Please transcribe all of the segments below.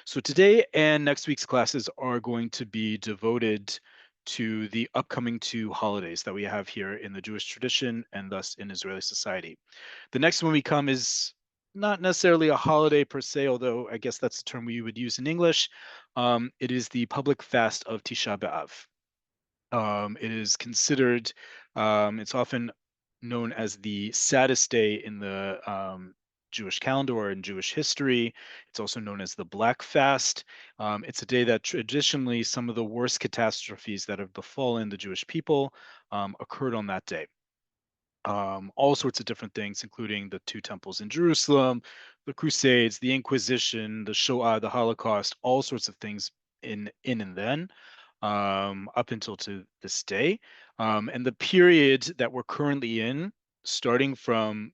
So today and next week's classes are going to be devoted to the upcoming two holidays that we have here in the Jewish tradition and thus in Israeli society. The next one we come is not necessarily a holiday per se, although I guess that's the term we would use in English. It is the public fast of Tisha B'Av. It is considered, it's often known as the saddest day in the Jewish calendar or in Jewish history. It's also known as the Black Fast. It's a day that traditionally some of the worst catastrophes that have befallen the Jewish people occurred on that day. All sorts of different things, including the two temples in Jerusalem, the Crusades, the Inquisition, the Shoah, the Holocaust, all sorts of things in and then up until to this day. And the period that we're currently in, starting from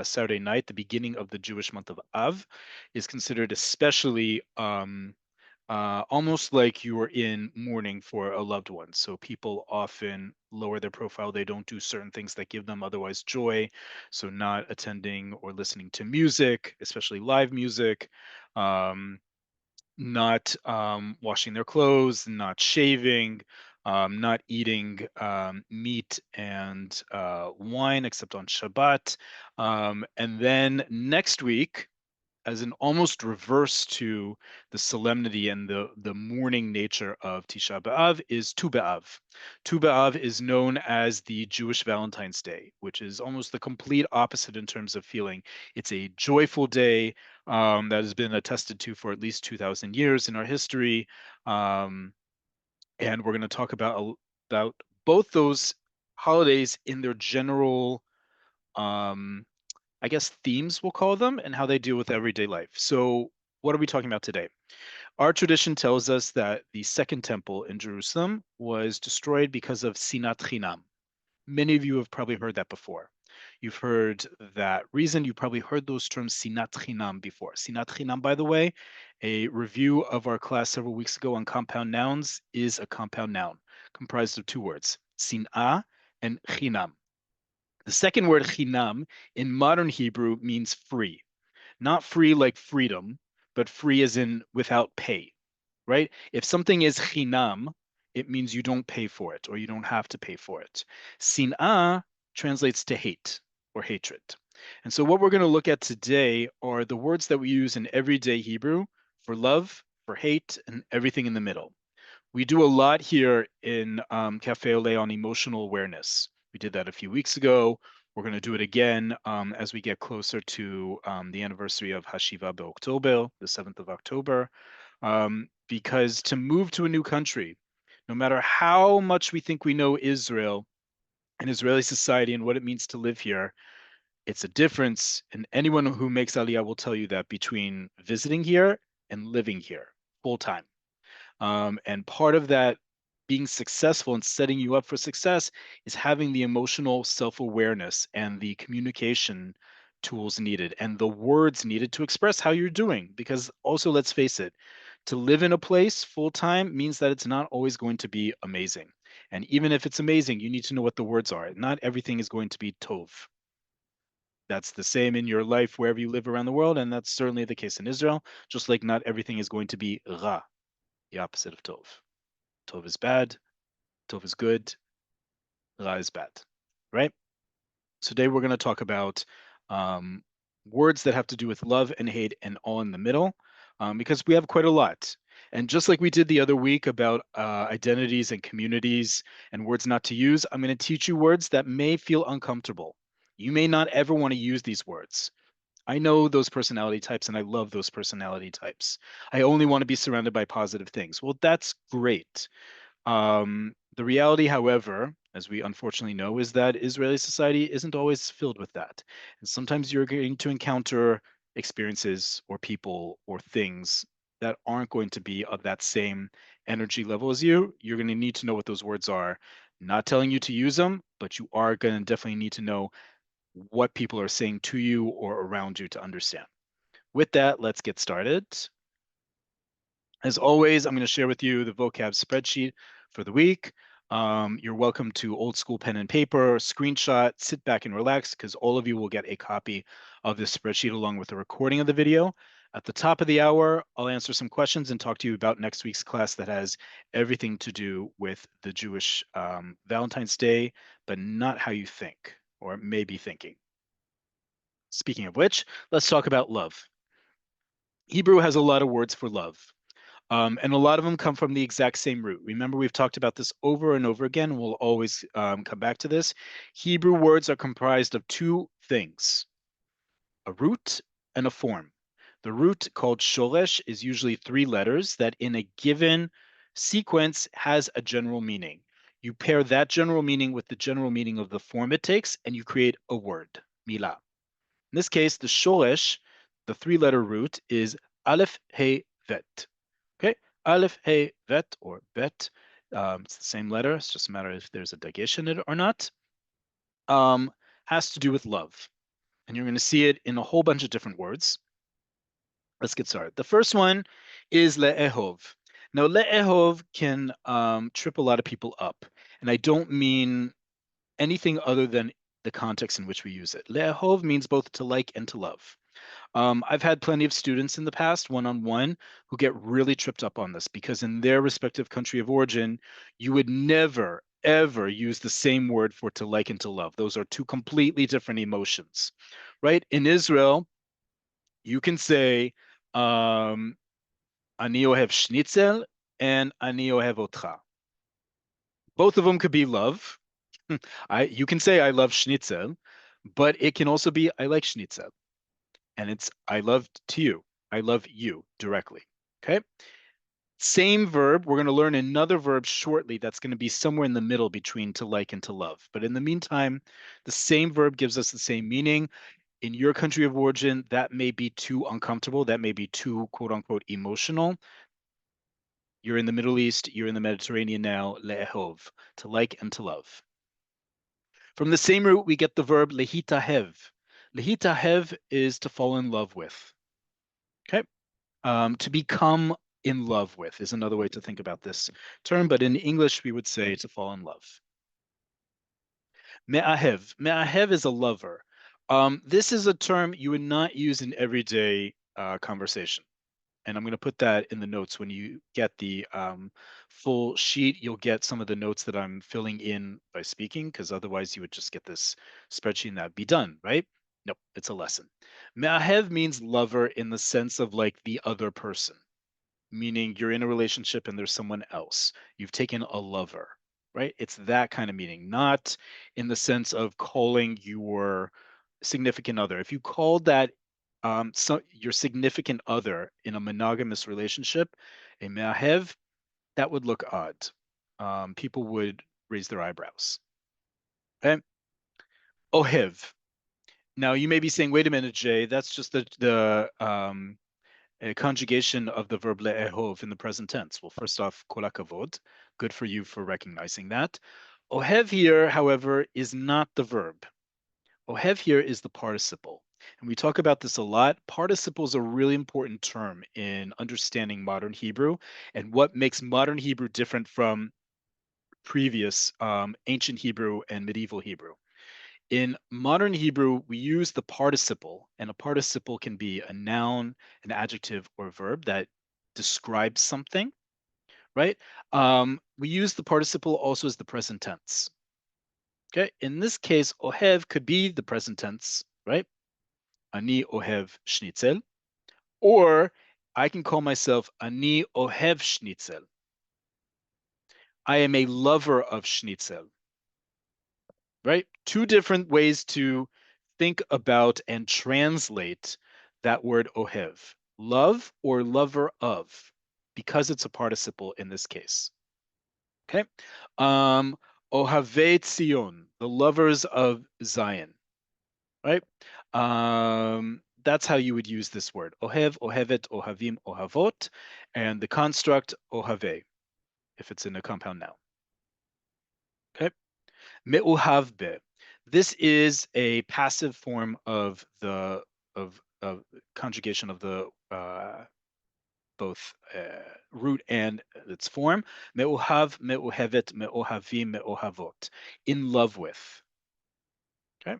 Saturday night, the beginning of the Jewish month of Av, is considered especially almost like you are in mourning for a loved one. So people often lower their profile. They don't do certain things that give them otherwise joy. So not attending or listening to music, especially live music. Um, Not washing their clothes, not shaving, not eating meat and wine except on Shabbat. And then next week, as an almost reverse to the solemnity and the mourning nature of Tisha B'Av, is Tu B'Av. Tu B'Av is known as the Jewish Valentine's Day, which is almost the complete opposite in terms of feeling. It's a joyful day that has been attested to for at least 2,000 years in our history. Um, and we're going to talk about both those holidays in their general um, I guess themes we'll call them, and how they deal with everyday life. So what are we talking about today? Our tradition tells us that the second temple in Jerusalem was destroyed because of sinat chinam. Many of you have probably heard that before. You've heard that reason. You probably heard those terms sinat chinam before. Sinat chinam, by the way, a review of our class several weeks ago on compound nouns is a compound noun comprised of two words, sin'ah and chinam. The second word, chinam, in modern Hebrew means free. Not free like freedom, but free as in without pay, right? If something is chinam, it means you don't pay for it or you don't have to pay for it. Sin'ah translates to hate or hatred. And so what we're going to look at today are the words that we use in everyday Hebrew for love, for hate, and everything in the middle. We do a lot here in Cafe Oleh on emotional awareness. We did that a few weeks ago. We're going to do it again as we get closer to the anniversary of Hashiva Be'October, the 7th of October, because to move to a new country, no matter how much we think we know Israel and Israeli society and what it means to live here, it's a difference. And anyone who makes Aliyah will tell you that between visiting here and living here full time. And part of that being successful and setting you up for success is having the emotional self-awareness and the communication tools needed and the words needed to express how you're doing. Because also, let's face it, to live in a place full time means that it's not always going to be amazing. And even if it's amazing, you need to know what the words are. Not everything is going to be tov. That's the same in your life wherever you live around the world, and that's certainly the case in Israel. Just like not everything is going to be ra, the opposite of tov. Tov is bad, Tov is good, Ra is bad, right? So today we're going to talk about um, words that have to do with love and hate and all in the middle, because we have quite a lot. And just like we did the other week about identities and communities and words not to use, I'm going to teach you words that may feel uncomfortable. You may not ever want to use these words. I know those personality types and I love those personality types. I only want to be surrounded by positive things. Well, that's great. The reality, however, as we unfortunately know, is that Israeli society isn't always filled with that. And sometimes you're going to encounter experiences or people or things that aren't going to be of that same energy level as you. You're going to need to know what those words are. Not telling you to use them, but you are going to definitely need to know what people are saying to you or around you to understand. With that, let's get started. As always, I'm going to share with you the vocab spreadsheet for the week. You're welcome to old school pen and paper, screenshot, sit back and relax because all of you will get a copy of this spreadsheet along with a recording of the video. At the top of the hour, I'll answer some questions and talk to you about next week's class that has everything to do with the Jewish Valentine's Day, but not how you think or maybe thinking. Speaking of which, let's talk about love. Hebrew has a lot of words for love. And a lot of them come from the exact same root. Remember, we've talked about this over and over again. We'll always come back to this. Hebrew words are comprised of two things, a root and a form. The root, called shoresh, is usually three letters that in a given sequence has a general meaning. You pair that general meaning with the general meaning of the form it takes, and you create a word, milah. In this case, the shoresh, the three-letter root, is aleph, hey, vet. Okay, aleph, hey, vet, or bet. It's the same letter. It's just a matter if there's a dagesh in it or not. Has to do with love. And you're going to see it in a whole bunch of different words. Let's get started. The first one is le'ehov. Now, le'ehov can trip a lot of people up. And I don't mean anything other than the context in which we use it. Le'ehov means both to like and to love. I've had plenty of students in the past, one-on-one, who get really tripped up on this because in their respective country of origin, you would never, ever use the same word for to like and to love. Those are two completely different emotions, right? In Israel, you can say, Ani ohev schnitzel and Ani ohev otcha. Both of them could be love. You can say I love schnitzel, but it can also be I like schnitzel. And it's I love to you. I love you directly. Okay. Same verb. We're going to learn another verb shortly that's going to be somewhere in the middle between to like and to love. But in the meantime, the same verb gives us the same meaning. In your country of origin, that may be too uncomfortable. That may be too quote unquote emotional. You're in the Middle East, you're in the Mediterranean now, le'ehov, to like and to love. From the same root, we get the verb lehitahev. Lehitahev is to fall in love with. Okay. To become in love with is another way to think about this term, but in English, we would say to fall in love. Me'ahev. Me'ahev is a lover. This is a term you would not use in everyday conversation. And I'm going to put that in the notes. When you get the full sheet, you'll get some of the notes that I'm filling in by speaking, because otherwise you would just get this spreadsheet and that'd be done, right? Nope, it's a lesson. Me'ahev means lover in the sense of like the other person, meaning you're in a relationship and there's someone else. You've taken a lover, right? It's that kind of meaning, not in the sense of calling your significant other. If you called that your significant other in a monogamous relationship, a me'ahev, that would look odd. People would raise their eyebrows. Okay? Ohev. Now you may be saying, wait a minute, Jay, that's just the a conjugation of the verb le'ehov in the present tense. Well, first off, kol hakavod. Good for you for recognizing that. Ohev here, however, is not the verb. Ohev here is the participle. And we talk about this a lot. Participle is a really important term in understanding modern Hebrew and what makes modern Hebrew different from previous ancient Hebrew and medieval Hebrew. In modern Hebrew, we use the participle, and a participle can be a noun, an adjective, or a verb that describes something, right? We use the participle also as the present tense. Okay, in this case, ohev could be the present tense, right? Ani ohev schnitzel, or I can call myself Ani ohev schnitzel. I am a lover of schnitzel. Right? Two different ways to think about and translate that word ohev, love or lover of, because it's a participle in this case. Okay. Ohave Tzion, the lovers of Zion, right? That's how you would use this word. Ohev, ohevet, ohavim, ohavot, and the construct ohave, if it's in a compound noun. Okay. Me'uhavbe. This is a passive form of the of conjugation of the both root and its form. Me'uhav, me'uhevet, me'uhavim, me'uhavot. In love with. Okay.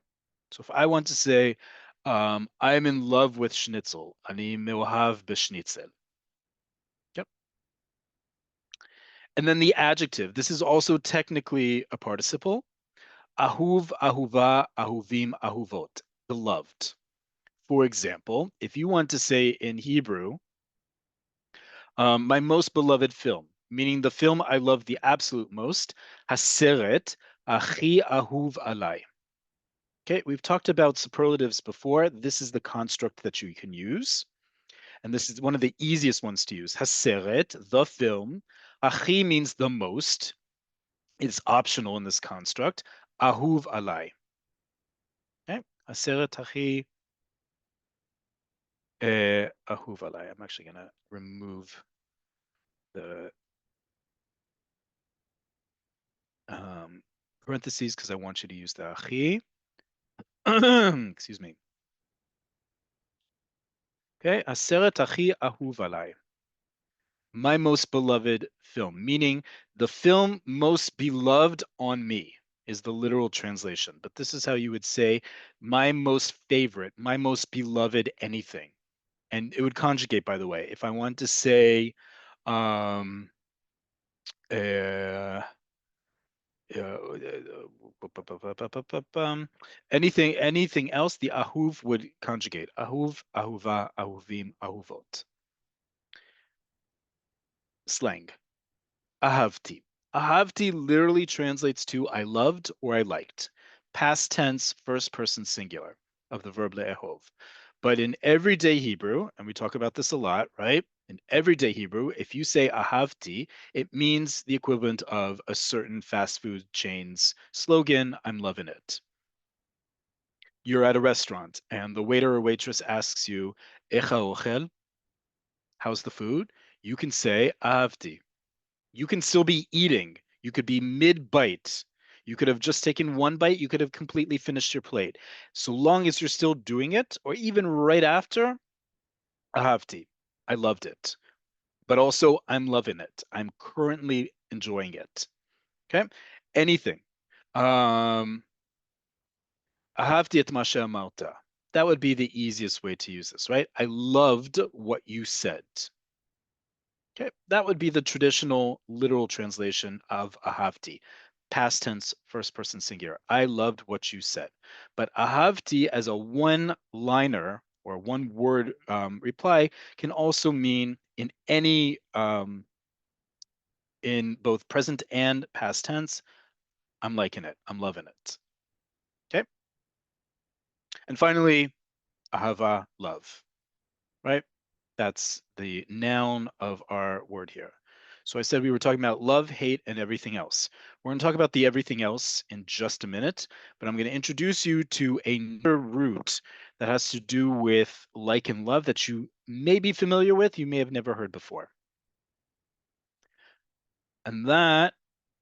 So if I want to say, I'm in love with schnitzel. אני מאוהב בשניצל. Yep. And then the adjective. This is also technically a participle. Ahuv, ahuva, ahuvim, ahuvot. Beloved. For example, if you want to say in Hebrew, my most beloved film, meaning the film I love the absolute most, haseret achi ahuv alai. Okay, we've talked about superlatives before. This is the construct that you can use, and this is one of the easiest ones to use. Haseret, the film. Achi means the most. It's optional in this construct. Ahuv alai. Okay, haseret achi ahuv alai. I'm actually gonna remove the um, parentheses because I want you to use the achi. Excuse me. Okay, aseret achi ahuv alai. My most beloved film, meaning the film most beloved on me is the literal translation. But this is how you would say my most favorite, my most beloved anything. And it would conjugate, by the way. If I want to say um, uh, anything else, the ahuv would conjugate. Ahuv, ahuva, ahuvim, ahuvot. Slang. Ahavti. Ahavti literally translates to I loved or I liked. Past tense, first person singular of the verb le'ehov. But in everyday Hebrew, and we talk about this a lot, right? In everyday Hebrew, if you say ahavti, it means the equivalent of a certain fast food chain's slogan, I'm loving it. You're at a restaurant and the waiter or waitress asks you, Echa ochel, how's the food? You can say ahavti. You can still be eating. You could be mid bite. You could have just taken one bite. You could have completely finished your plate. So long as you're still doing it, or even right after, ahavti. I loved it. But also, I'm loving it. I'm currently enjoying it. Okay? Anything. Um, ahavti et ma she'amarta. That would be the easiest way to use this, right? I loved what you said. Okay, that would be the traditional literal translation of ahavti, past tense, first person singular. I loved what you said. But ahavti as a one-liner or one-word reply can also mean in both present and past tense. I'm liking it. I'm loving it. Okay. And finally, ahava, love. Right? That's the noun of our word here. So I said we were talking about love, hate, and everything else. We're going to talk about the everything else in just a minute, but I'm going to introduce you to another root that has to do with like and love that you may be familiar with, you may have never heard before. And that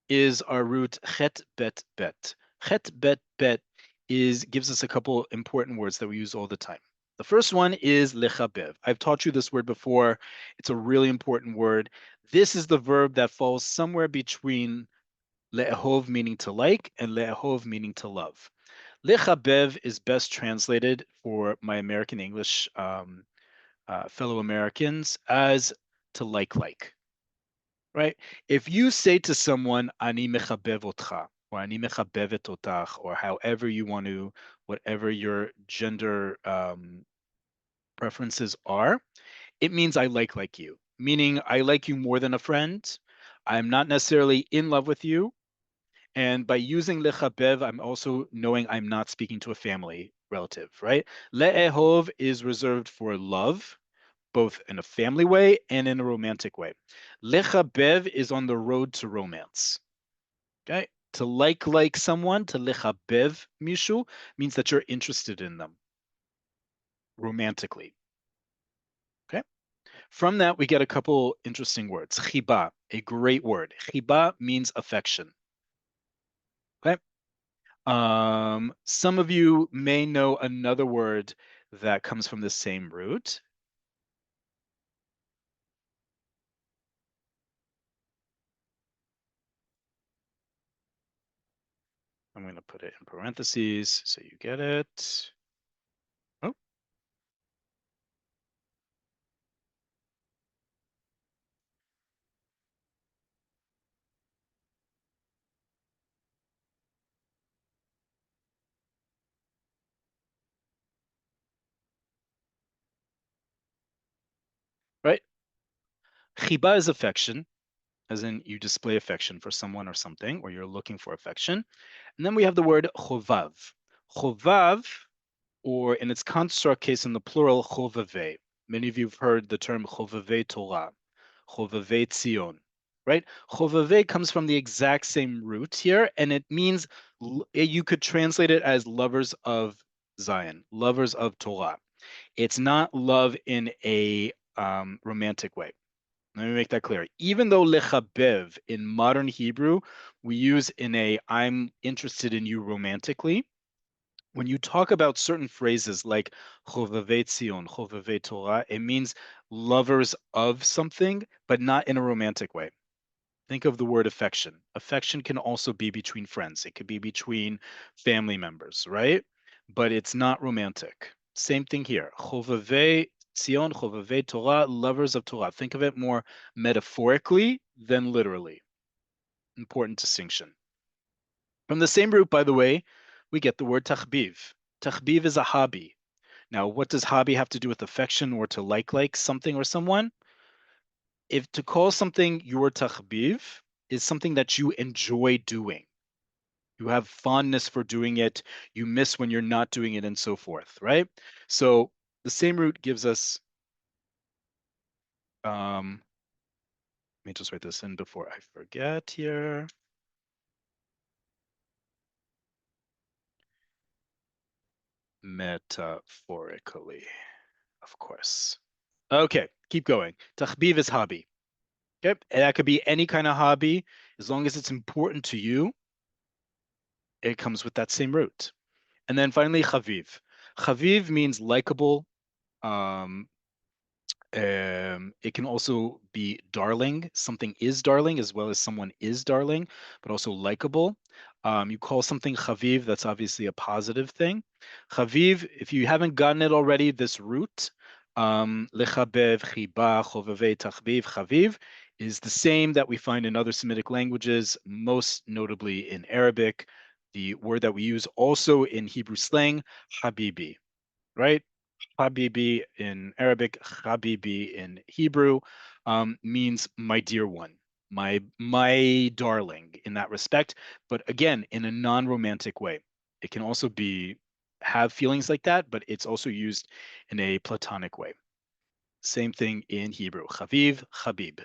is our root chet bet bet. Chet bet bet gives us a couple important words that we use all the time. The first one is lechabev. I've taught you this word before. It's a really important word. This is the verb that falls somewhere between le'ehov, meaning to like, and le'ehov, meaning to love. Lechabev is best translated for my American English fellow Americans as to like. Right? If you say to someone, "Ani mechabev otcha," or "Ani mechabevet otach," or however you want to, whatever your gender preferences are, it means I like you, meaning I like you more than a friend. I'm not necessarily in love with you. And by using lechabev, I'm also knowing I'm not speaking to a family relative, right? Le'ehov is reserved for love, both in a family way and in a romantic way. Lechabev is on the road to romance. Okay? To like someone, to lechabev mishu, means that you're interested in them romantically. Okay? From that, we get a couple interesting words. Chiba, a great word. Chiba means affection. Okay? Some of you may know another word that comes from the same root. I'm going to put it in parentheses so you get it. Oh, Chiba is affection, as in you display affection for someone or something, or you're looking for affection. And then we have the word chovav. Chovav, or in its construct case in the plural, chovave. Many of you have heard the term chovave Torah, chovave Tzion, right? Chovave comes from the exact same root here, and it means you could translate it as lovers of Zion, lovers of Torah. It's not love in a romantic way. Let me make that clear. Even though lechabev in modern Hebrew we use in a I'm interested in you romantically, when you talk about certain phrases like chovevei Tzion, chovevei Torah, it means lovers of something, but not in a romantic way. Think of the word affection. Affection can also be between friends. It could be between family members, right? But it's not romantic. Same thing here. Chovevei Tzion, chovevei Torah, lovers of Torah. Think of it more metaphorically than literally. Important distinction. From the same root, by the way, we get the word tachbiv. Tachbiv is a hobby. Now, what does hobby have to do with affection or to like something or someone? If to call something your tachbiv is something that you enjoy doing, you have fondness for doing it, you miss when you're not doing it, and so forth, right? So the same root gives us, let me just write this in before I forget here. Metaphorically, of course. Okay, keep going. Tachbiv is hobby. Okay, and that could be any kind of hobby, as long as it's important to you, it comes with that same root. And then finally, chaviv. Chaviv means likable. Um, it can also be darling. Something is darling as well as someone is darling, but also likable. You call something chaviv, that's obviously a positive thing. Chaviv, if you haven't gotten it already, this root, lechabev, chiba, choveve, tachbiv, chaviv, is the same that we find in other Semitic languages, most notably in Arabic. The word that we use also in Hebrew slang, habibi, right? Habibi in Arabic, Habibi in Hebrew, means my dear one, my darling in that respect. But again, in a non-romantic way. It can also be have feelings like that, but it's also used in a platonic way. Same thing in Hebrew, Chaviv, Habib.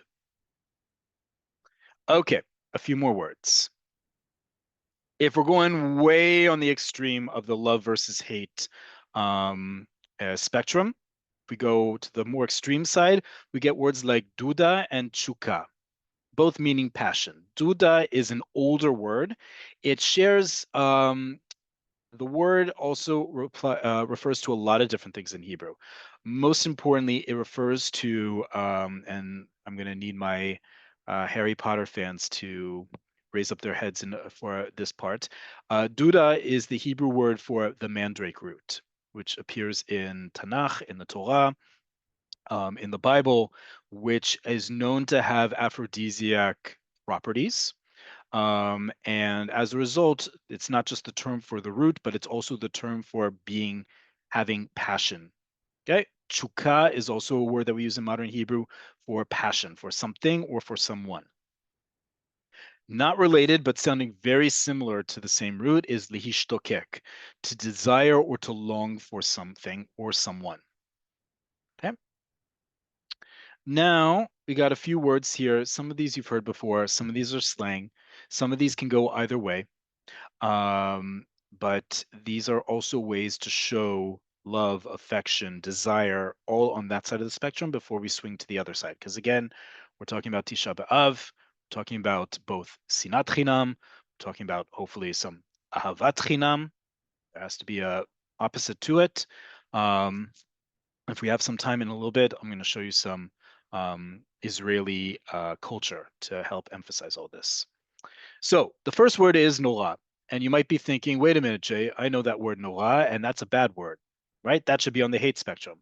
Okay, a few more words. If we're going way on the extreme of the love versus hate um, spectrum, if we go to the more extreme side, we get words like duda and chuka, both meaning passion. Duda is an older word. It shares the word also refers to a lot of different things in Hebrew. Most importantly, it refers to, and I'm going to need my Harry Potter fans to raise up their heads for this part. Duda is the Hebrew word for the mandrake root, which appears in Tanakh, in the Torah, in the Bible, which is known to have aphrodisiac properties. And as a result, it's not just the term for the root, but it's also the term for having passion. Okay. Chuka is also a word that we use in modern Hebrew for passion, for something or for someone. Not related, but sounding very similar to the same root is lihishtokek, to desire or to long for something or someone. Okay. Now we got a few words here. Some of these you've heard before. Some of these are slang. Some of these can go either way. But these are also ways to show love, affection, desire, all on that side of the spectrum before we swing to the other side. Because again, we're talking about Tisha B'Av, talking about both Sinat Chinam, talking about hopefully some Ahavat Chinam. There has to be a opposite to it. If we have some time in a little bit, I'm going to show you some Israeli culture to help emphasize all this. So the first word is Nora. And you might be thinking, wait a minute, Jay, I know that word Nora, and that's a bad word, right? That should be on the hate spectrum.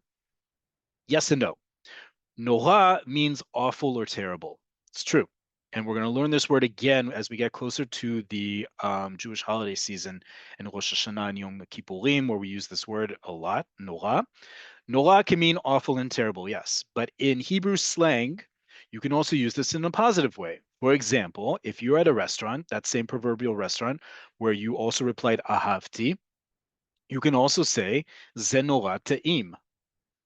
Yes and no. Nora means awful or terrible. It's true. And we're going to learn this word again as we get closer to the Jewish holiday season in Rosh Hashanah and Yom Kippurim, where we use this word a lot, Nora. Nora can mean awful and terrible, yes. But in Hebrew slang, You can also use this in a positive way. For example, if you're at a restaurant, that same proverbial restaurant where you also replied ahavti, you can also say ze nora ta'im.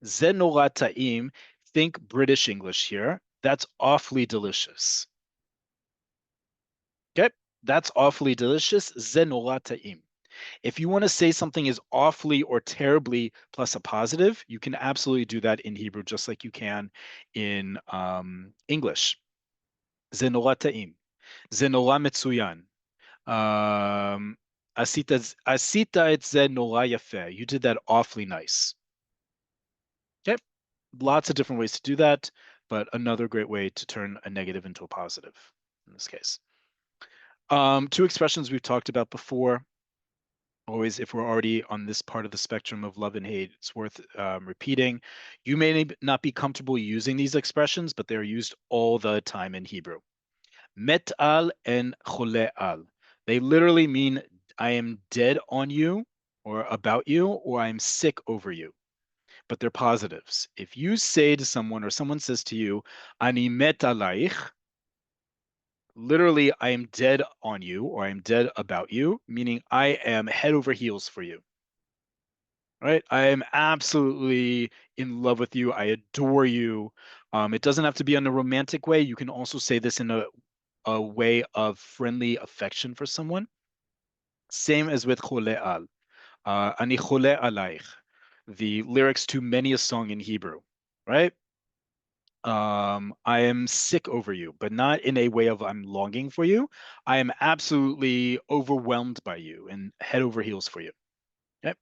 Ze nora ta'im, think British English here. That's awfully delicious. Okay, that's awfully delicious. Ze nora ta'im. If you want to say something is awfully or terribly plus a positive, you can absolutely do that in Hebrew just like you can in English. זה נורא טעים. זה נורא מצוין. Um, עשית את זה נורא יפה. You did that awfully nice. Okay, lots of different ways to do that, but another great way to turn a negative into a positive in this case. Two expressions we've talked about before. Always, if we're already on this part of the spectrum of love and hate, it's worth repeating. You may not be comfortable using these expressions, but they're used all the time in Hebrew. Met al and chole al. They literally mean I am dead on you or about you, or I'm sick over you. But they're positives. If you say to someone or someone says to you, Ani met alaich, literally I am dead on you or I'm dead about you, meaning I am head over heels for you. Right? I am absolutely in love with you. I adore you. It doesn't have to be in a romantic way. You can also say this in a way of friendly affection for someone. Same as with chole al. Ani chole alaich. The lyrics to many a song in Hebrew, right? I am sick over you, but not in a way of I'm longing for you. I am absolutely overwhelmed by you and head over heels for you. Okay?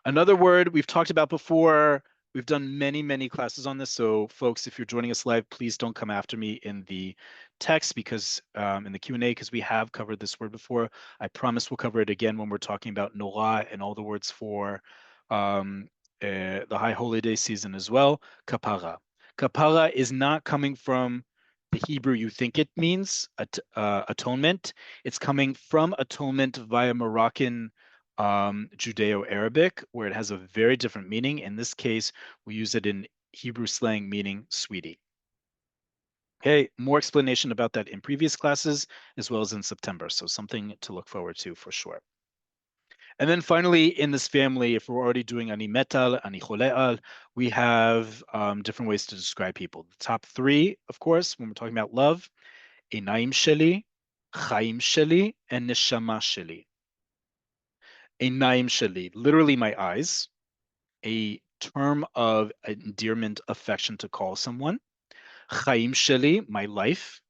Another word we've talked about before. We've done many, many classes on this. So folks, if you're joining us live, please don't come after me in the text because in the Q&A, because we have covered this word before. I promise we'll cover it again when we're talking about Noah and all the words for the high holy day season as well. Kapara. Kapara is not coming from the Hebrew you think it means, atonement. It's coming from atonement via Moroccan Judeo-Arabic, where it has a very different meaning. In this case, we use it in Hebrew slang meaning sweetie. Okay, more explanation about that in previous classes, as well as in September. So something to look forward to for sure. And then finally, in this family, if we're already doing ani metal, ani choleal, we have different ways to describe people. The top three, of course, when we're talking about love, einaim sheli, chaim sheli, and neshama sheli. Einaim sheli, literally my eyes, a term of endearment, affection to call someone. Chaim sheli, my life.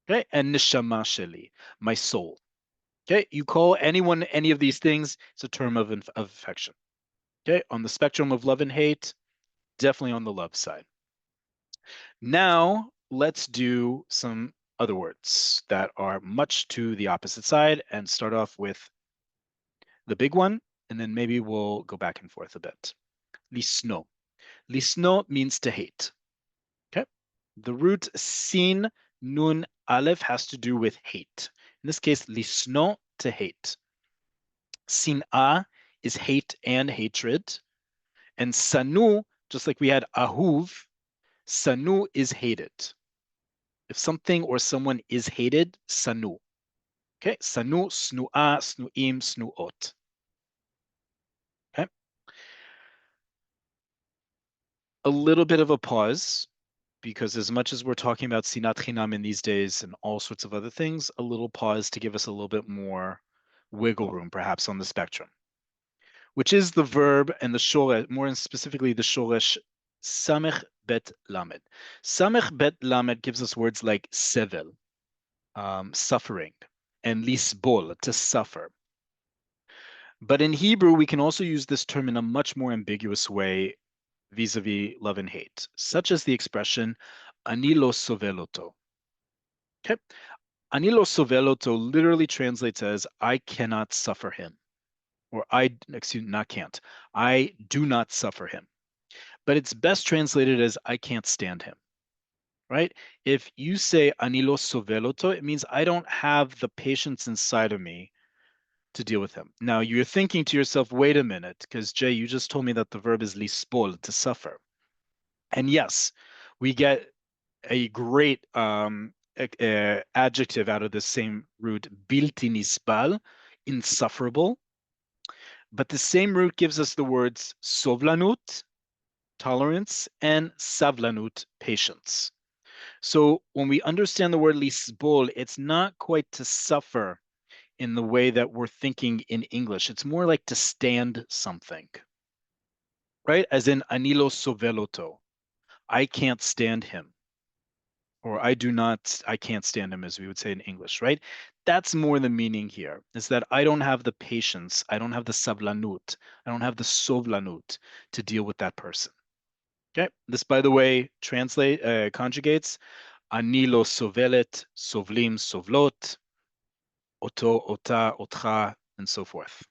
Okay, and neshama sheli, my soul. Okay, you call anyone any of these things, it's a term of affection. Okay, on the spectrum of love and hate, definitely on the love side. Now, let's do some other words that are much to the opposite side and start off with the big one, and then maybe we'll go back and forth a bit. Lisno. Lisno means to hate. Okay. The root sin nun aleph has to do with hate. In this case, lisno, to hate. Sin'a is hate and hatred. And sanu, just like we had ahuv, sanu is hated. If something or someone is hated, sanu. Okay, sanu, snu'a, snu'im, snu'ot. Okay. A little bit of a pause, because as much as we're talking about sinat chinam in these days and all sorts of other things, a little pause to give us a little bit more wiggle room, perhaps, on the spectrum, which is the verb and the shoresh, more specifically the shoresh samech bet lamed. Samech bet lamed gives us words like sevel, suffering, and lisbol, to suffer. But in Hebrew, we can also use this term in a much more ambiguous way vis-a-vis love and hate, such as the expression ani lo soveloto. Okay, ani lo soveloto literally translates as I cannot suffer him, or not can't. I do not suffer him. But it's best translated as I can't stand him. Right? If you say ani lo soveloto, it means I don't have the patience inside of me to deal with him. Now you're thinking to yourself, wait a minute, because Jay, you just told me that the verb is lispol, to suffer. And yes, we get a great adjective out of the same root, bilti nisbal, insufferable. But the same root gives us the words sovlanut, tolerance, and savlanut, patience. So when we understand the word lisbol, it's not quite to suffer in the way that we're thinking in English. It's more like to stand something, right? As in anilo soveloto, I can't stand him, or I can't stand him, as we would say in English, right? That's more the meaning here, is that I don't have the patience, I don't have the savlanut, I don't have the sovlanut to deal with that person. Okay, this, by the way, conjugates anilo sovelet, sovlim, sovlot, oto, ota, otcha, and so forth.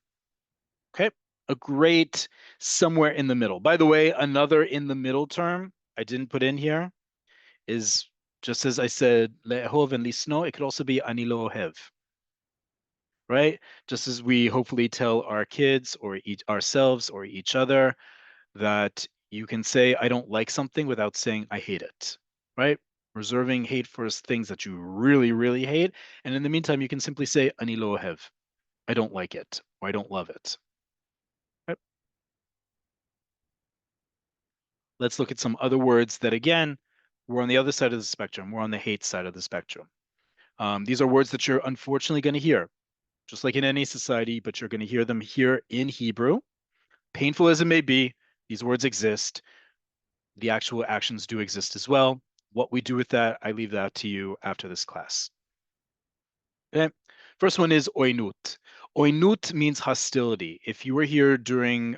Okay, a great somewhere in the middle. By the way, another in the middle term I didn't put in here is, just as I said, le'ehov and lisno, it could also be ani lo ohev, right? Just as we hopefully tell our kids or ourselves or each other that you can say, I don't like something without saying, I hate it, right? Reserving hate for things that you really, really hate. And in the meantime, you can simply say, ani lo ohev, I don't like it, or I don't love it. Right? Let's look at some other words that, again, we're on the other side of the spectrum. We're on the hate side of the spectrum. These are words that you're unfortunately going to hear, just like in any society, but you're going to hear them here in Hebrew. Painful as it may be, these words exist. The actual actions do exist as well. What we do with that, I leave that to you after this class. Okay. First one is oinut. Oinut means hostility. If you were here during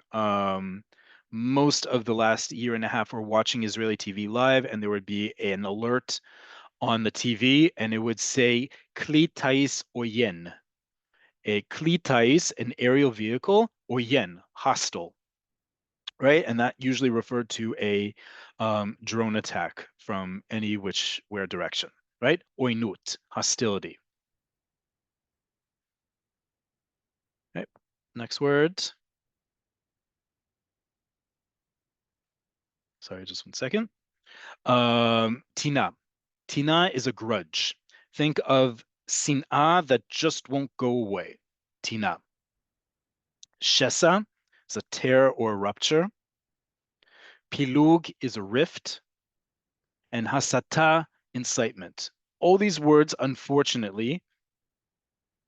most of the last year and a half, we're watching Israeli TV live, and there would be an alert on the TV, and it would say Kli Tais Oyen. A Kli Tais, an aerial vehicle, Oyen, hostile, right? And that usually referred to a drone attack from any whichwhere direction, right? Oinut, hostility. Okay. Next word. Sorry, just one second. Tina. Tina is a grudge. Think of sin'ah that just won't go away. Tina. Shesa is a tear or a rupture. Pilug is a rift. And hasata, incitement. All these words, unfortunately,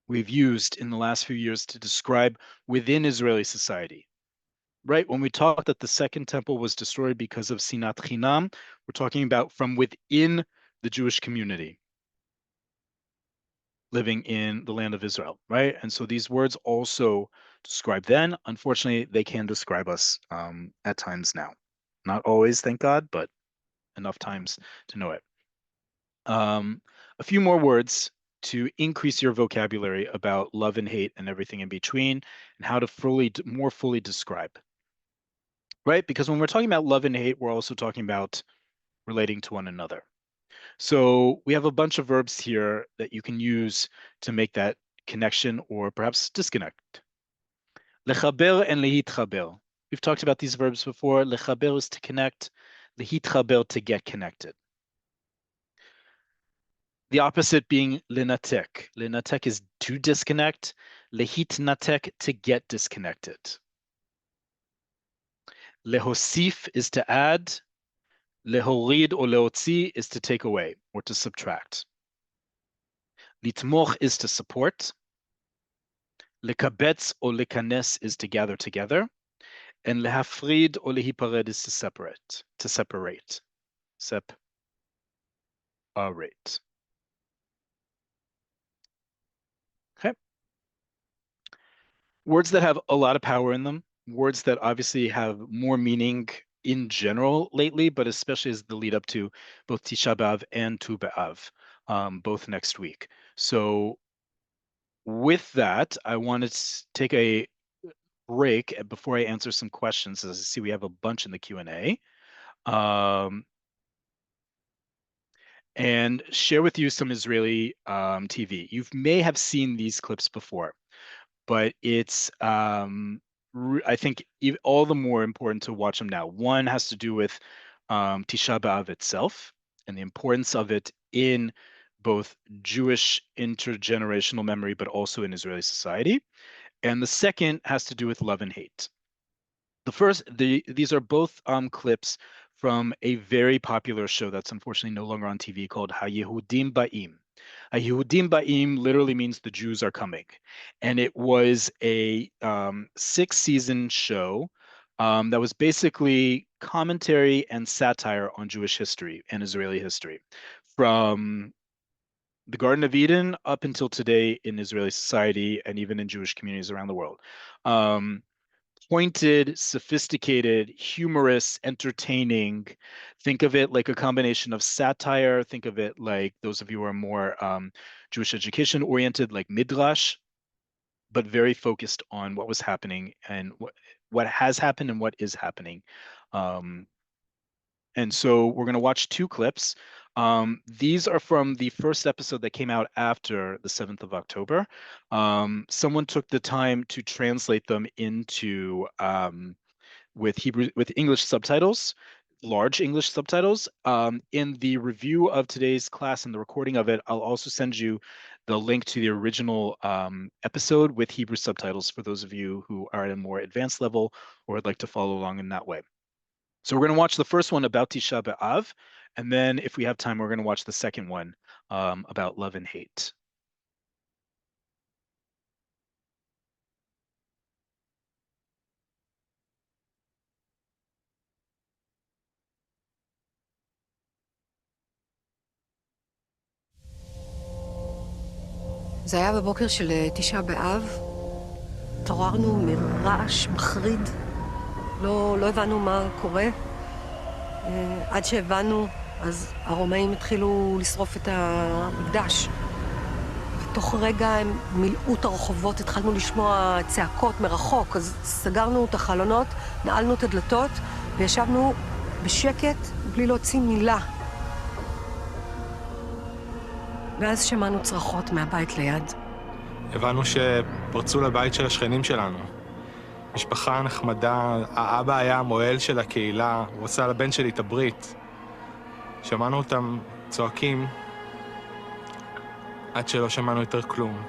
we've used in the last few years to describe within Israeli society. Right? When we talk that the second temple was destroyed because of sinat chinam, we're talking about from within the Jewish community living in the land of Israel, right? And so these words also describe then. Unfortunately, they can describe us at times now. Not always, thank God, but enough times to know it. A few more words to increase your vocabulary about love and hate and everything in between, and how to more fully describe, right? Because when we're talking about love and hate, we're also talking about relating to one another. So we have a bunch of verbs here that you can use to make that connection or perhaps disconnect. Lechaber and lehitchaber. We've talked about these verbs before. Lechaber is to connect, lehitchaber to get connected. The opposite being linatek. Linatek is to disconnect, lehitnatek to get disconnected. Lehosif is to add, lehorid or leotzi is to take away or to subtract. Litmoch is to support. Lekabetz or lekanes is to gather together. And lehafrid or lehipared is to separate. To separate. Separate. Okay. Words that have a lot of power in them, words that obviously have more meaning in general lately, but especially as the lead up to both Tisha B'Av and Tu B'Av, both next week. So with that, I want to take a break before I answer some questions, as I see we have a bunch in the Q&A, and share with you some Israeli TV. You may have seen these clips before, but it's I think all the more important to watch them now. One has to do with Tisha B'Av itself, and the importance of it in both Jewish intergenerational memory, but also in Israeli society. And the second has to do with love and hate. These are both clips from a very popular show that's unfortunately no longer on TV called HaYehudim Ba'im. HaYehudim Ba'im literally means the Jews are coming. And it was a 6-season show that was basically commentary and satire on Jewish history and Israeli history. From the Garden of Eden up until today in Israeli society and even in Jewish communities around the world. Pointed, sophisticated, humorous, entertaining. Think of it like a combination of satire. Think of it like those of you who are more Jewish education oriented, like Midrash, but very focused on what was happening and what has happened and what is happening. And so we're going to watch 2 clips. These are from the first episode that came out after the 7th of October. Someone took the time to translate them into with English subtitles, large English subtitles. In the review of today's class and the recording of it, I'll also send you the link to the original episode with Hebrew subtitles for those of you who are at a more advanced level or would like to follow along in that way. So we're going to watch the first one about Tisha B'Av, and then if we have time, we're going to watch the second one about love and hate. זה היה בבוקר של תשעה באב. התעוררנו מרעש מחריד. לא הבנו מה קורה. עד שהבנו, אז הרומאים התחילו לשרוף את המקדש. ותוך רגע הם מילאו את הרחובות, התחלנו לשמוע צעקות מרחוק, אז סגרנו את החלונות, נעלנו את הדלתות, וישבנו בשקט בלי להוציא מילה. ואז שמענו צרחות מהבית ליד. הבנו שפרצו לבית של השכנים שלנו. משפחה נחמדה, האבא היה המוהל של הקהילה, הוא עשה לבן שלי את הברית. שמענו אותם צועקים, עד שלא שמענו יותר כלום.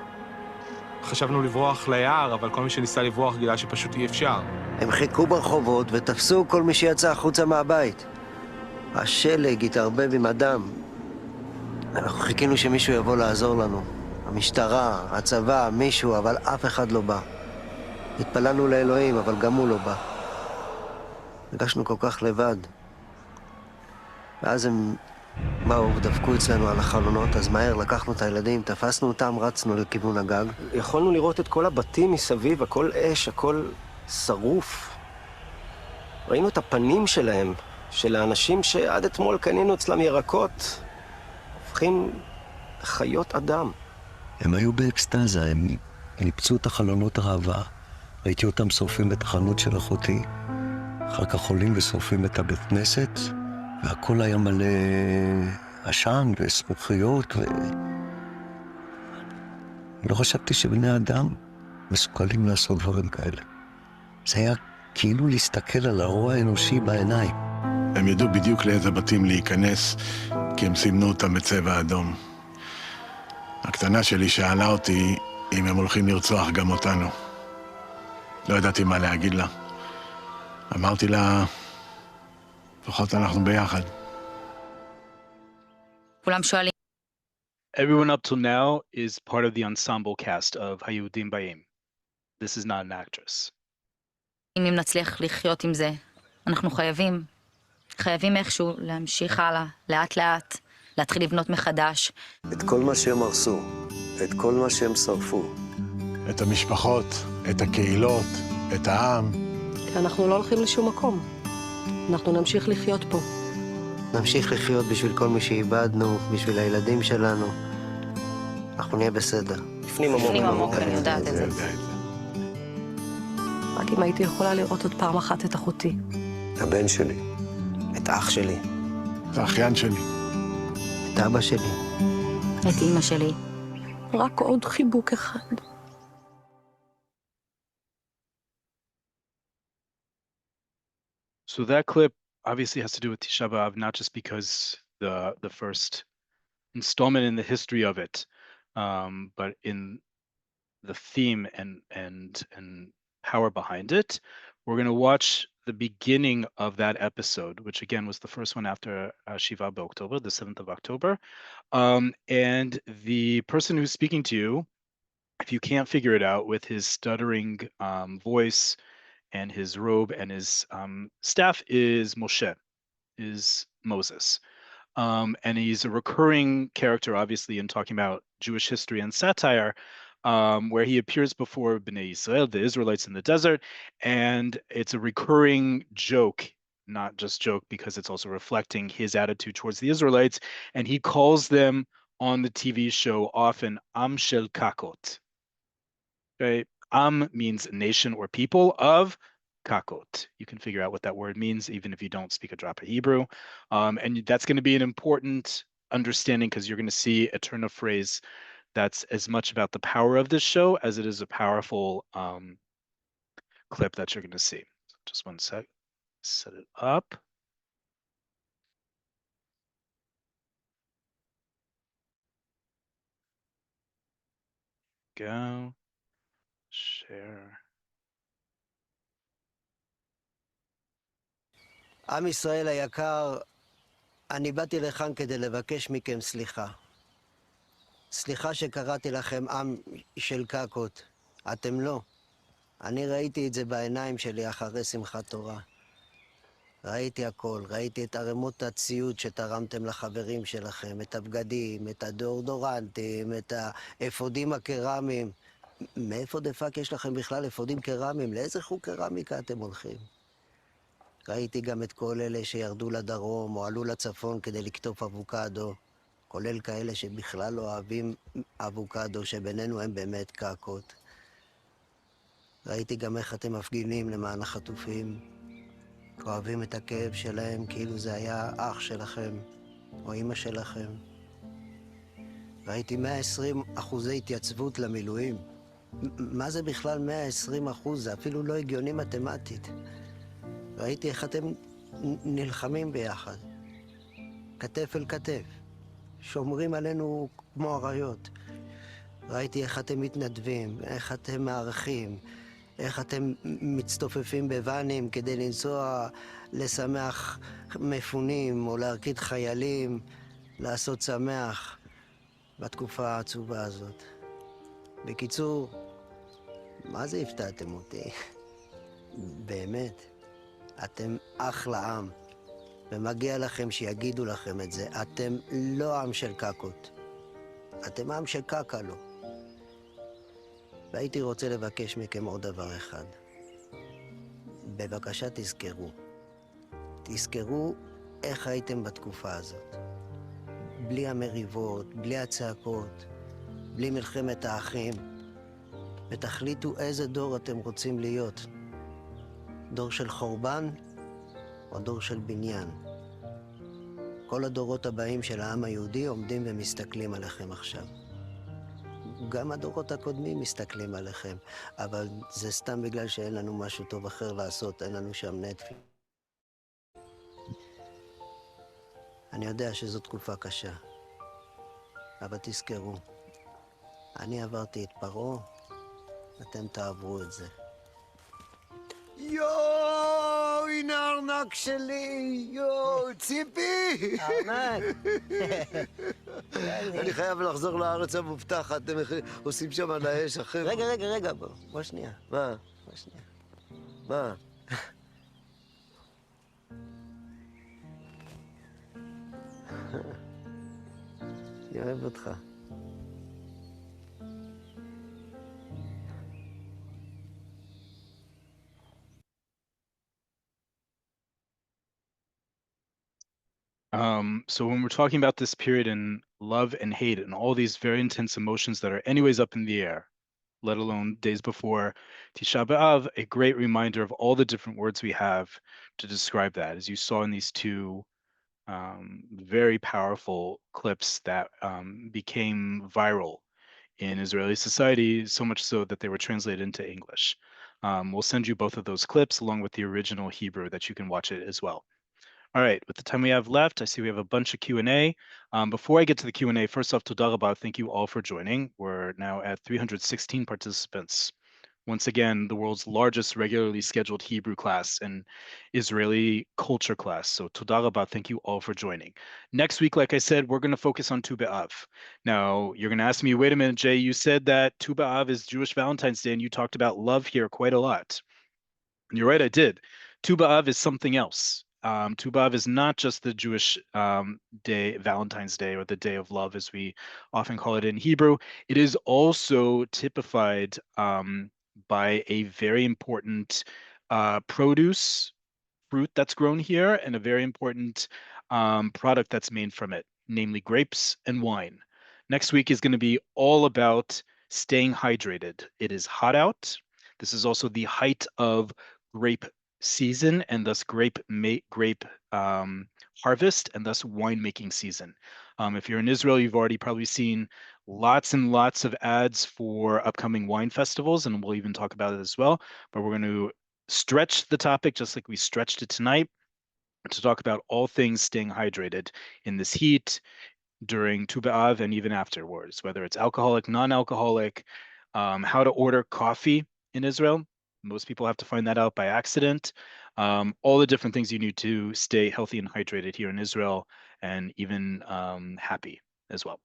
חשבנו לברוח ליער, אבל כל מי שניסה לברוח גילה שפשוט אי אפשר. הם חיכו ברחובות ותפסו כל מי שיצא החוצה מהבית. השלג התערבב עם הדם. אנחנו חיכינו שמישהו יבוא לעזור לנו. המשטרה, הצבא, מישהו, אבל אף אחד לא בא. התפללנו לאלוהים, אבל גם הוא לא בא. הרגשנו כל כך לבד. ואז הם באו ודפקו אצלנו על החלונות, אז מהר לקחנו את הילדים, תפסנו אותם, רצנו לכיוון הגג. יכולנו לראות את כל הבתים מסביב, הכל אש, הכל שרוף. ראינו את הפנים שלהם, של האנשים שעד אתמול קנינו אצלם ירקות, הופכים לחיות אדם. הם היו באקסטזה, הם ניפצו את החלונות הרעבה. ראיתי אותם שורפים את החנות של אחותי, אחר כך עולים ושורפים את הבית כנסת, והכל היה מלא עשן וסמוכיות, לא חשבתי שבני אדם מסוגלים לעשות דברים כאלה. זה היה כאילו להסתכל על הרוע האנושי בעיניים. הם ידעו בדיוק לאיזה בתים להיכנס, כי הם סימנו אותם בצבע אדום. הקטנה שלי שאלה אותי אם הם הולכים לרצוח גם אותנו. לא ידעתי מה להגיד לה. אמרתי לה, לפחות אנחנו ביחד. כולם שואלים. Everyone up till now is part of the ensemble cast of HaYehudim Ba'im. This is not an actress. אם נצליח לחיות עם זה, אנחנו חייבים איכשהו להמשיך הלאה, לאט לאט, להתחיל לבנות מחדש. את כל מה שהם הרסו, את כל מה שהם שרפו. את המשפחות, את הקהילות, את העם. כי אנחנו לא הולכים לשום מקום. אנחנו נמשיך לחיות פה. נמשיך לחיות בשביל כל מי שאיבדנו, בשביל הילדים שלנו. אנחנו נהיה בסדר. בפנים עמוק, אני יודעת את זה. רק אם הייתי יכולה לראות עוד פעם אחת את אחותי. הבן שלי. את האח שלי. את האחיין שלי. את אבא שלי. את אמא שלי. רק עוד חיבוק אחד. So that clip obviously has to do with Tisha B'Av, not just because the first installment in the history of it. But in the theme and power behind it, we're going to watch the beginning of that episode, which again was the first one after Shiva October, the 7th of October. And the person who's speaking to you, if you can't figure it out with his stuttering voice and his robe and his staff, is Moshe, is Moses. And he's a recurring character, obviously, in talking about Jewish history and satire, where he appears before Bnei Israel, the Israelites in the desert, and it's a recurring joke, not just joke because it's also reflecting his attitude towards the Israelites, and he calls them on the TV show often Am Shel Kakot. Right? Am means nation or people of kakot. You can figure out what that word means, even if you don't speak a drop of Hebrew. And that's going to be an important understanding because you're going to see a turn of phrase that's as much about the power of this show as it is a powerful clip that you're going to see. So just one sec. Set it up. Go. Share. עם ישראל היקר, אני באתי לכאן כדי לבקש מכם סליחה. סליחה שקראתי לכם עם של קקות. אתם לא. אני ראיתי את זה בעיניים שלי אחרי שמחת תורה. ראיתי הכל, ראיתי את ערימות הציוד שתרמתם לחברים שלכם, את הבגדים, את הדאודורנטים, את האפודים הקרמיים. מאיפה דפק יש לכם בכלל אפודים קרמיים? לאיזה חוג קרמיקה אתם הולכים? ראיתי גם את כל אלה שירדו לדרום או עלו לצפון כדי לקטוף אבוקדו, כולל כאלה שבכלל לא אוהבים אבוקדו, שבינינו הם באמת קקות. ראיתי גם איך אתם מפגינים למען החטופים, כואבים את הכאב שלהם כאילו זה היה אח שלכם או אמא שלכם. ראיתי 120% התייצבות למילואים. מה זה בכלל 120%? זה אפילו לא הגיוני מתמטית. ראיתי איך אתם נלחמים ביחד, כתף אל כתף, שומרים עלינו כמו אריות. ראיתי איך אתם מתנדבים, איך אתם מארחים, איך אתם מצטופפים בוואנים כדי לנסוע לשמח מפונים או להרקיד חיילים, לעשות שמח בתקופה העצובה הזאת. בקיצור, מה זה הפתעתם אותי? באמת. אתם אחלה עם, ומגיע לכם שיגידו לכם את זה. אתם לא עם של קקות. אתם עם של קקה לא. והייתי רוצה לבקש מכם עוד דבר אחד. בבקשה תזכרו. תזכרו איך הייתם בתקופה הזאת. בלי המריבות, בלי הצעקות, בלי מלחמת האחים. ותחליטו איזה דור אתם רוצים להיות. דור של חורבן או דור של בניין. כל הדורות הבאים של העם היהודי עומדים ומסתכלים עליכם עכשיו. גם הדורות הקודמים מסתכלים עליכם, אבל זה סתם בגלל שאין לנו משהו טוב אחר לעשות, אין לנו שם נטפליקס. אני יודע שזו תקופה קשה, אבל תזכרו, אני עברתי את פרעה, אתם תעברו את זה. יואו, הנה הארנק שלי, יואו, ציפי! ארנק! אני חייב לחזור לארץ המובטחת, אתם עושים שם על האש אחר. רגע, בוא שנייה. מה? בוא שנייה. מה? אני אוהב אותך. So when we're talking about this period in love and hate and all these very intense emotions that are anyways up in the air, let alone days before Tisha B'Av, a great reminder of all the different words we have to describe that, as you saw in these two very powerful clips that became viral in Israeli society, so much so that they were translated into English. We'll send you both of those clips along with the original Hebrew that you can watch it as well. All right, with the time we have left, I see we have a bunch of Q&A. Before I get to the Q&A, first off, toda rabah, thank you all for joining. We're now at 316 participants. Once again, the world's largest regularly scheduled Hebrew class and Israeli culture class. So toda rabah, thank you all for joining. Next week, like I said, we're going to focus on Tu B'Av. Now, you're going to ask me, wait a minute, Jay, you said that Tu B'Av is Jewish Valentine's Day, and you talked about love here quite a lot. And you're right, I did. Tu B'Av is something else. Tu B'Av is not just the Jewish day, Valentine's Day, or the Day of Love, as we often call it in Hebrew. It is also typified by a very important produce, fruit that's grown here, and a very important product that's made from it, namely grapes and wine. Next week is going to be all about staying hydrated. It is hot out. This is also the height of grape season, and thus grape harvest, and thus winemaking season. If you're in Israel, you've already probably seen lots and lots of ads for upcoming wine festivals, and we'll even talk about it as well. But we're going to stretch the topic just like we stretched it tonight to talk about all things staying hydrated in this heat during Tu B'Av and even afterwards, whether it's alcoholic, non-alcoholic, how to order coffee in Israel. Most people have to find that out by accident. All the different things you need to stay healthy and hydrated here in Israel, and even happy as well.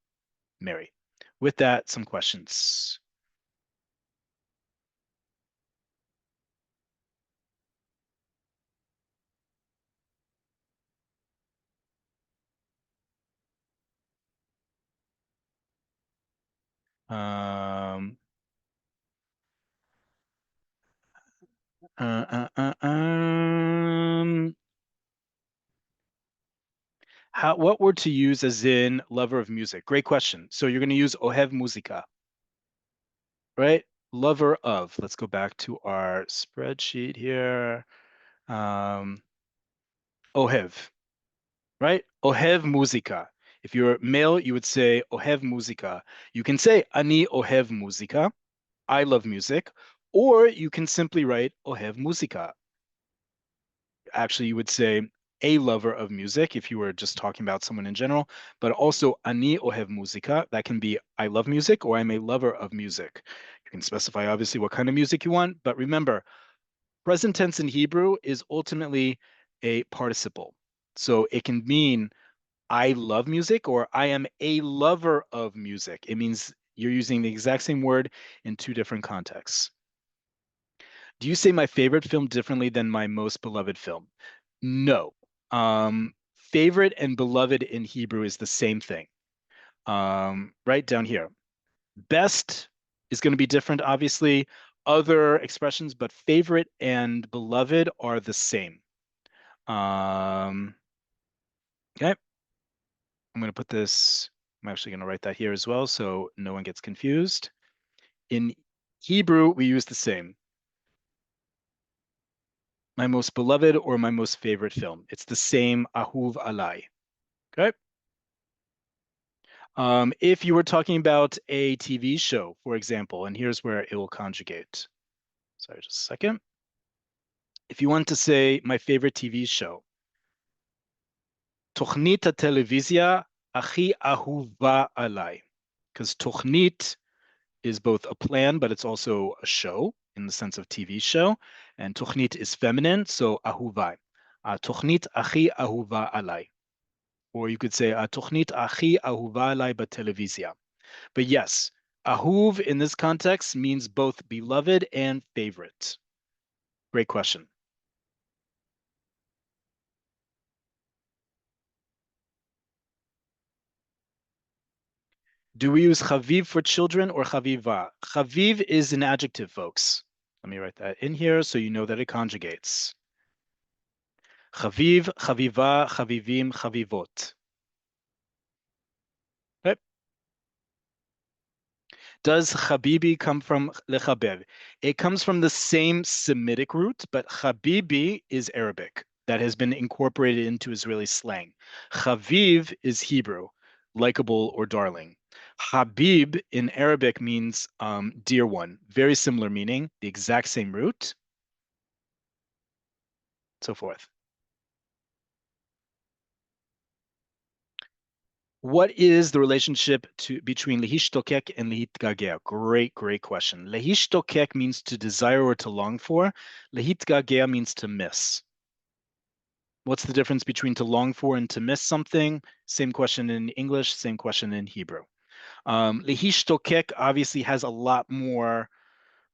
Mary. With that, some questions. Um, uh, uh, uh, um, what word to use as in lover of music? Great question. So you're going to use ohev muzika, right? Lover of. Let's go back to our spreadsheet here. Ohev, right? Ohev muzika. If you're male, you would say ohev muzika. You can say ani ohev muzika. I love music. Or you can simply write ohev muzika. Actually, you would say a lover of music if you were just talking about someone in general, but also ani ohev muzika. That can be I love music or I'm a lover of music. You can specify obviously what kind of music you want, but remember, present tense in Hebrew is ultimately a participle. So it can mean I love music or I am a lover of music. It means you're using the exact same word in two different contexts. Do you say my favorite film differently than my most beloved film? No. Favorite and beloved in Hebrew is the same thing. Right down here. Best is going to be different, obviously. Other expressions, but favorite and beloved are the same. Okay. I'm going to put this, I'm actually going to write that here as well so no one gets confused. In Hebrew, we use the same. My most beloved or my most favorite film. It's the same ahuv alai. Okay. If you were talking about a TV show, for example, and here's where it will conjugate. Sorry, just a second. If you want to say my favorite TV show, תוכנית הטלוויזיה הכי אהובה עליי. Because תוכנית is both a plan, but it's also a show in the sense of TV show. And תוכנית is feminine, so אהובה. התוכנית הכי אהובה עליי. Or you could say התוכנית הכי אהובה עליי בטלוויזיה. But yes, ahuv in this context means both beloved and favorite. Great question. Do we use chaviv for children or chaviva? Chaviv is an adjective, folks. Let me write that in here so you know that it conjugates. Chaviv, chaviva, chavivim, chavivot. Okay. Does chabibi come from lechabev? It comes from the same Semitic root, but chabibi is Arabic. That has been incorporated into Israeli slang. Chaviv is Hebrew, likable or darling. Habib in Arabic means dear one, very similar meaning, the exact same root, so forth. What is the relationship between lehishtokek and lehitgagea? Great, great question. Lehishtokek means to desire or to long for. Lehitgagea means to miss. What's the difference between to long for and to miss something? Same question in English, same question in Hebrew. Lehishtokek obviously has a lot more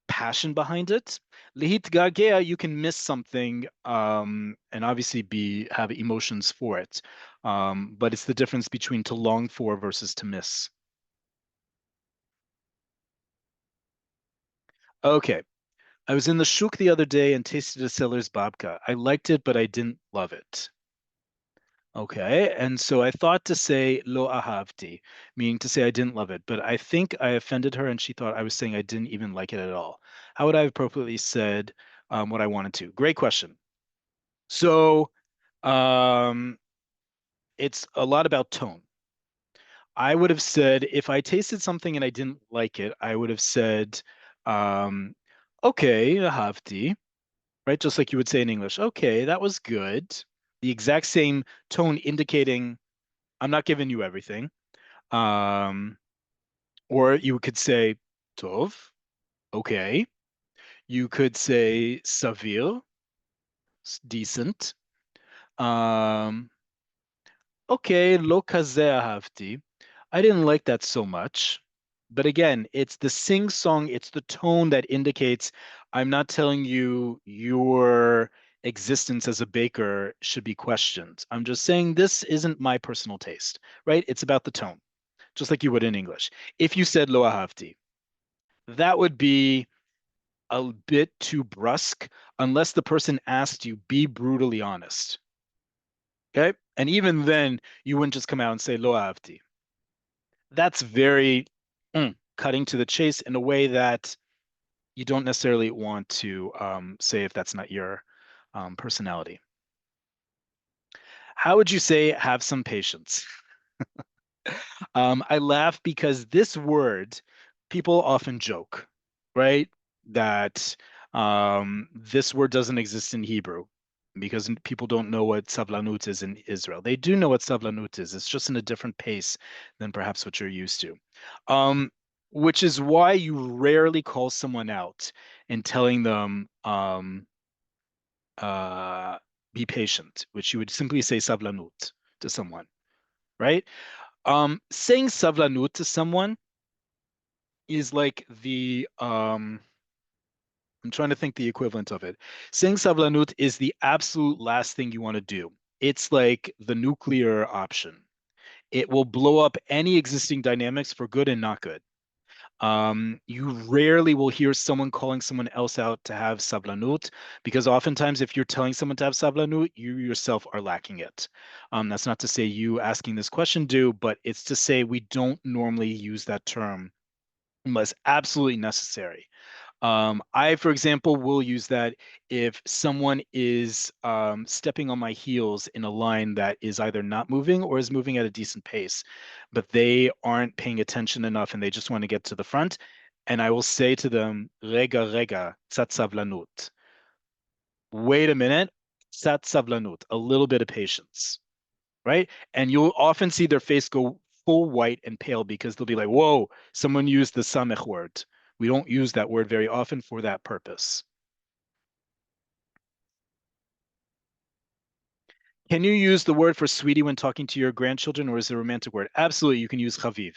passion behind it. Lehitgagea, you can miss something and obviously have emotions for it. But it's the difference between to long for versus to miss. Okay. I was in the shuk the other day and tasted a seller's babka. I liked it, but I didn't love it. Okay, and so I thought to say lo ahavti, meaning to say I didn't love it, but I think I offended her and she thought I was saying I didn't even like it at all. How would I have appropriately said what I wanted to? Great question. So um, it's a lot about tone. I would have said if I tasted something and I didn't like it, I would have said, um, okay, ahavti, right? Just like you would say in English, okay, that was good. The exact same tone indicating I'm not giving you everything. Um, or you could say tov, okay. You could say savir, decent. Um, okay, lo kazeh ahavti. I didn't like that so much. But again, it's the sing song, it's the tone that indicates I'm not telling you your existence as a baker should be questioned. I'm just saying this isn't my personal taste, right? It's about the tone, just like you would in English. If you said lo ahavti, that would be a bit too brusque unless the person asked you, be brutally honest. Okay. And even then, you wouldn't just come out and say lo ahavti. That's very cutting to the chase in a way that you don't necessarily want to say if that's not your personality. How would you say have some patience? I laugh because this word, people often joke, right? That this word doesn't exist in Hebrew because people don't know what savlanut is in Israel. They do know what savlanut is. It's just in a different pace than perhaps what you're used to. Which is why you rarely call someone out and telling them uh, be patient, which you would simply say savlanut to someone, right? Saying savlanut to someone is like I'm trying to think the equivalent of it. Saying savlanut is the absolute last thing you want to do. It's like the nuclear option. It will blow up any existing dynamics for good and not good. You rarely will hear someone calling someone else out to have sablanut, because oftentimes if you're telling someone to have sablanut, you yourself are lacking it. That's not to say you asking this question do, but it's to say we don't normally use that term unless absolutely necessary. I, for example, will use that if someone is stepping on my heels in a line that is either not moving or is moving at a decent pace, but they aren't paying attention enough and they just want to get to the front. And I will say to them, rega, rega, tzat savlanut. Wait a minute, tzat savlanut, a little bit of patience, right? And you'll often see their face go full white and pale because they'll be like, whoa, someone used the samech word. We don't use that word very often for that purpose. Can you use the word for sweetie when talking to your grandchildren, or is it a romantic word? Absolutely, you can use chaviv.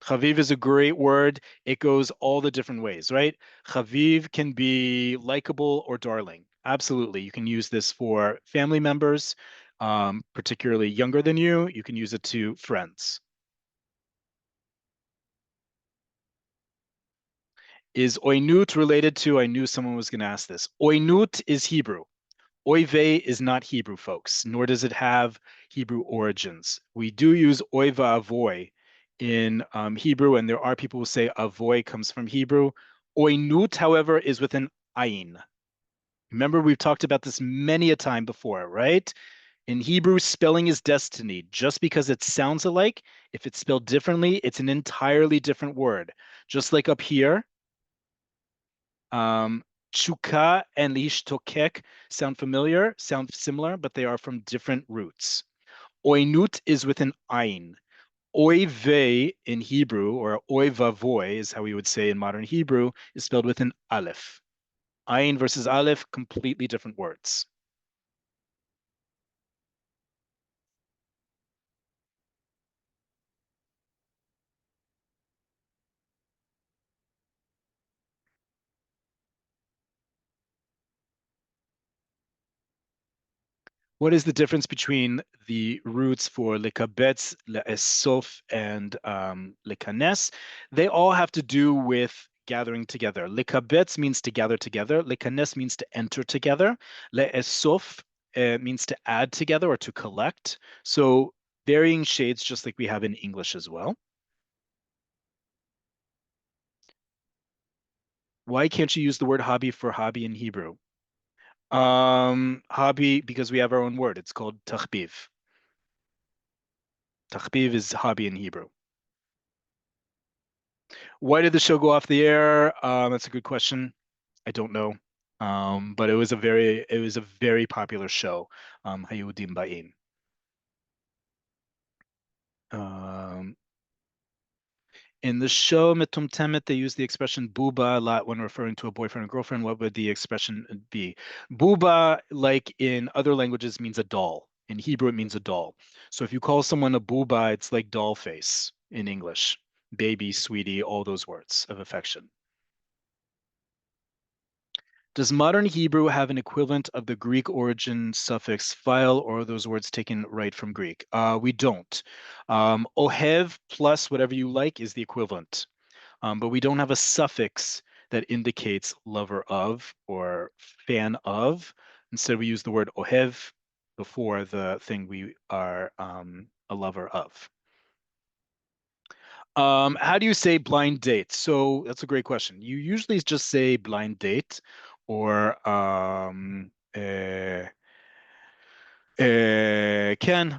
Chaviv is a great word. It goes all the different ways, right? Chaviv can be likable or darling. Absolutely, you can use this for family members, particularly younger than you. You can use it to friends. Is oinut related to, I knew someone was going to ask this. Oinut is Hebrew. Oy vey is not Hebrew, folks, nor does it have Hebrew origins. We do use oy va'avoy in Hebrew, and there are people who say avoy comes from Hebrew. Oinut, however, is with an ayin. Remember, we've talked about this many a time before, right? In Hebrew, spelling is destiny. Just because it sounds alike, if it's spelled differently, it's an entirely different word. Just like up here, um, chuka and lishtokek sound familiar, sound similar, but they are from different roots. Oinut is with an ayin. Oy vey in Hebrew, or oy vavoy is how we would say in modern Hebrew, is spelled with an aleph. Ayin versus aleph, completely different words. What is the difference between the roots for lekabetz, le'esof, and lekanes? They all have to do with gathering together. Lekabetz means to gather together. Lekanes means to enter together. Le'esof means to add together or to collect. So varying shades, just like we have in English as well. Why can't you use the word hobby for hobby in Hebrew? Hobby, because we have our own word. It's called tachbiv. Tachbiv is hobby in Hebrew. Why did the show go off the air? That's a good question. I don't know. But it was a very popular show. Hayudim Ba'in. Um, in the show Metumtemet, they use the expression buba a lot when referring to a boyfriend and girlfriend. What would the expression be? Buba, like in other languages, means a doll. In Hebrew, it means a doll. So if you call someone a buba, it's like doll face in English. Baby, sweetie, all those words of affection. Does modern Hebrew have an equivalent of the Greek origin suffix file, or are those words taken right from Greek? We don't. Ohev plus whatever you like is the equivalent, but we don't have a suffix that indicates lover of or fan of. Instead, we use the word ohev before the thing we are a lover of. How do you say blind date? So that's a great question. You usually just say blind date or can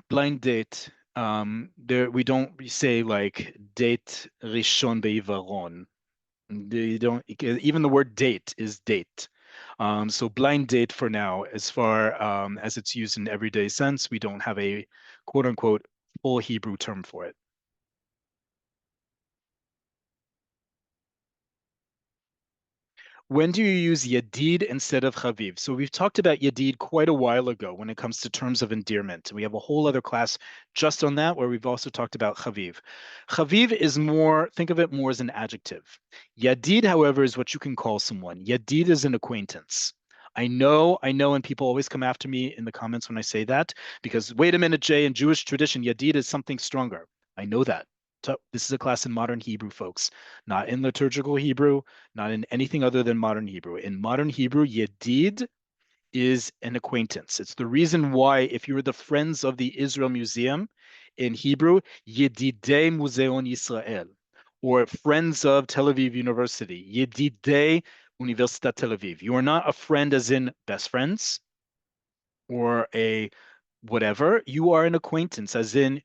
blind date. There we don't say like date rishon be'ivaron. They don't even the word date is date. So blind date for now, as far as it's used in everyday sense, we don't have a quote unquote full Hebrew term for it. When do you use Yadid instead of Chaviv? So we've talked about Yadid quite a while ago when it comes to terms of endearment. We have a whole other class just on that where we've also talked about Chaviv. Chaviv is more, think of it more as an adjective. Yadid, however, is what you can call someone. Yadid is an acquaintance. I know, and people always come after me in the comments when I say that, because wait a minute, Jay, in Jewish tradition, Yadid is something stronger. I know that. So this is a class in modern Hebrew, folks, not in liturgical Hebrew, not in anything other than modern Hebrew. In modern Hebrew, Yedid is an acquaintance. It's the reason why, if you were the Friends of the Israel Museum in Hebrew, Yedidei Muzeon Yisrael, or Friends of Tel Aviv University, Yedidei Universitat Tel Aviv. You are not a friend as in best friends or a whatever. You are an acquaintance as in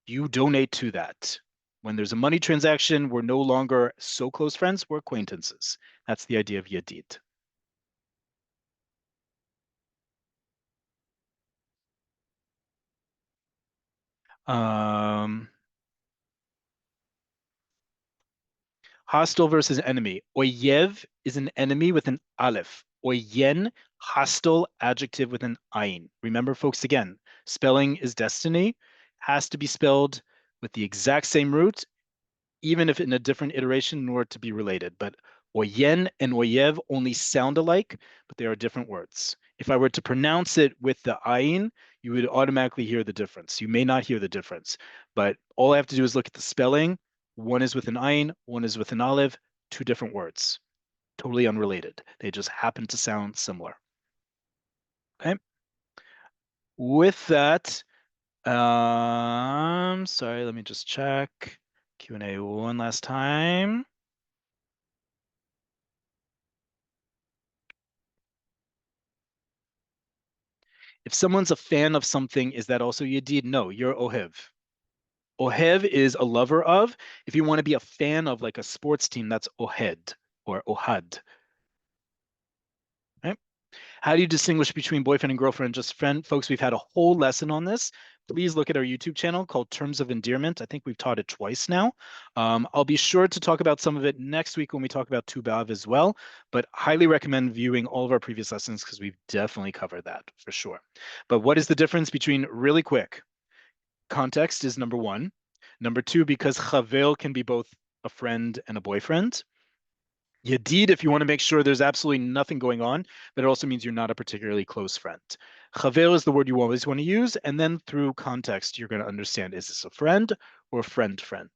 you donate to that. When there's a money transaction, we're no longer so close friends, we're acquaintances. That's the idea of Yadid. Um, Hostile versus enemy. Oyev is an enemy with an aleph. Oyen, hostile, adjective with an ayin. Remember, folks, again, spelling is destiny. Has to be spelled with the exact same root, even if in a different iteration in order to be related. But oyen and oyev only sound alike, but they are different words. If I were to pronounce it with the ayin, you would automatically hear the difference. You may not hear the difference, but all I have to do is look at the spelling. One is with an ayin, one is with an aleph, two different words, totally unrelated. They just happen to sound similar. Okay. With that, sorry, let me just check Q&A one last time. If someone's a fan of something, is that also Yedid? No, you're Ohev. Ohev is a lover of. If you want to be a fan of like a sports team, that's Ohed or Ohad. Right? How do you distinguish between boyfriend and girlfriend, just friend? Folks, we've had a whole lesson on this. Please look at our YouTube channel called Terms of Endearment. I think we've taught it twice now. I'll be sure to talk about some of it next week when we talk about Tu B'Av as well, but highly recommend viewing all of our previous lessons because we've definitely covered that for sure. But what is the difference between, really quick, context is number one. Number two, because chaver can be both a friend and a boyfriend. Yadid, if you want to make sure there's absolutely nothing going on, but it also means you're not a particularly close friend. Chaver is the word you always want to use, and then through context, you're going to understand, is this a friend or friend-friend?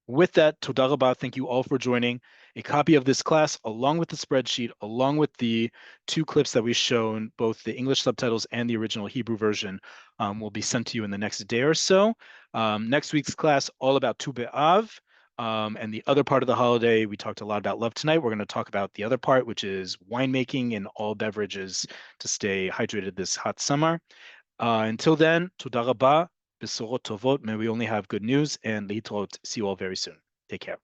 With that, Toda Rabah, thank you all for joining. A copy of this class, along with the spreadsheet, along with the 2 clips that we've shown, both the English subtitles and the original Hebrew version, will be sent to you in the next day or so. Next week's class, all about Tu B'Av, and the other part of the holiday. We talked a lot about love tonight. We're going to talk about the other part, which is winemaking and all beverages to stay hydrated this hot summer. Until then, Toda Rabah. Besorot tovot, may we only have good news, and litrot, see you all very soon. Take care.